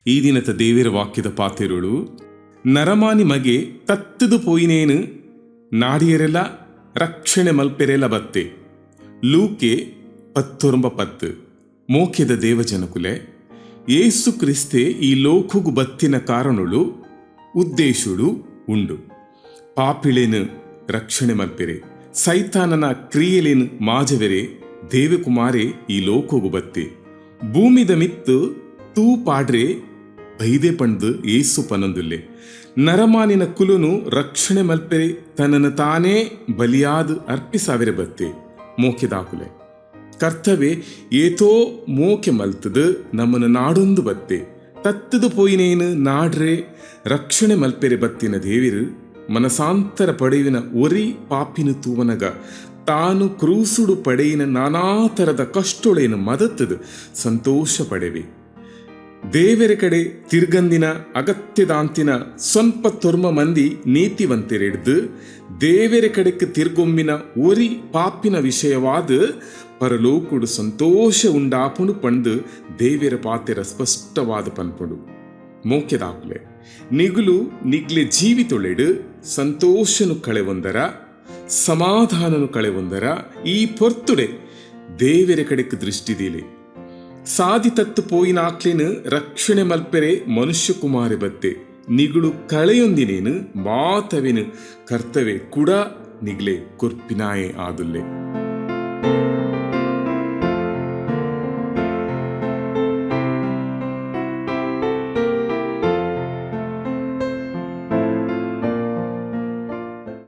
ಈ ದಿನದ ದೇವರ ವಾಕ್ಯದ ಪಾತಿರುಳು ನರಮಾನಿ ಮಗೆ ತತ್ತದು ಪೋಯಿನೇನು ನಾಡಿಯರೆಲ್ಲ ರಕ್ಷಣೆ ಮಲ್ಪೆರೆಲ್ಲ ಬತ್ತೆ. ಲೂಕೆ 19:10. ಮೋಕ್ಯದ ದೇವಜನಕುಲೆ ಏಸು ಕ್ರಿಸ್ತೆ ಈ ಲೋಕಗು ಬತ್ತಿನ ಕಾರಣಗಳು ಉದ್ದೇಶುಡು ಉಂಡು. ಪಾಪಿಳೇನು ರಕ್ಷಣೆ ಮಲ್ಪೆರೆ, ಸೈತಾನನ ಕ್ರಿಯೆಲೇನು ಮಾಜವೆರೆ ದೇವಕುಮಾರೆ ಈ ಲೋಕಗು ಬತ್ತೆ. ಭೂಮಿದ ಮಿತ್ತು ತೂ ಪಾಡ್ರೆ ಬೈದೆ ಪಂಡು ಏಸು ಪನಂದುಲ್ಲೆ. ನರಮಾನಿನ ಕುಲುನು ರಕ್ಷಣೆ ಮಲ್ಪೆರೆ ತನ್ನನ್ನು ತಾನೇ ಬಲಿಯಾದು ಅರ್ಪಿಸಾವೆರೆ ಬತ್ತೆ. ಮೋಕೆದಾಕುಲೆ ಕರ್ತವೆ ಏತೋ ಮೋಕೆ ಮಲ್ತದು ನಮ್ಮನ್ನು ನಾಡೊಂದು ಬತ್ತೆ. ತತ್ತದು ಪೋಯಿನೇನು ನಾಡ್ರೆ ರಕ್ಷಣೆ ಮಲ್ಪೆರೆ ಬತ್ತಿನ ದೇವಿರು ಮನಸಾಂತರ ಪಡೆಯುವಿನ ಒರಿ ಪಾಪಿನ ತೂವನಗ ತಾನು ಕ್ರೂಸುಡು ಪಡೆಯಿನ ನಾನಾ ಥರದ ಕಷ್ಟೊಳೇನು ಮದತ್ತದು ಸಂತೋಷ ಪಡೆವೆ. ದೇವರ ಕಡೆ ತಿರ್ಗಂದಿನ ಅಗತ್ಯದಾಂತಿನ ಸ್ವಲ್ಪ ತೊರ್ಮ ಮಂದಿ ನೀತಿವಂತೆರೆಡ್ದು ದೇವರ ಕಡೆಗೆ ತಿರ್ಗೊಮ್ಮಿನ ಒರಿ ಪಾಪಿನ ವಿಷಯವಾದ ಪರಲೋಕುಡು ಸಂತೋಷ ಉಂಡಾಪುಡು ಪಂಡು ದೇವರ ಪಾತೆರ ಸ್ಪಷ್ಟವಾದ ಪನ್ಪುಡು. ಮೋಕ್ಯದಾಕ್ಲೆ ನಿಗುಲು ನಿಗ್ಲೆ ಜೀವಿತೊಳೆಡು ಸಂತೋಷನು ಕಳೆವೊಂದರ ಸಮಾಧಾನನು ಕಳೆವೊಂದರ ಈ ಪೊರ್ತುಡೆ ದೇವರ ಕಡೆಗೆ ದೃಷ್ಟಿದೀಲೆ. ಸಾದಿ ತತ್ತು ಪೋಯಿನಾಕ್ಲೇನು ರಕ್ಷಣೆ ಮಲ್ಪೆರೆ ಮನುಷ್ಯ ಕುಮಾರಿ ಬತ್ತೆ. ನಿಗುಳು ಕಳೆಯೊಂದಿನೇನು ಮಾತವೆನು ಕರ್ತವೆ ಕುಡ ನಿಗ್ಲೆ ಕೊರ್ಪಿನಾಯೆ ಆದುಲ್ಲೆ.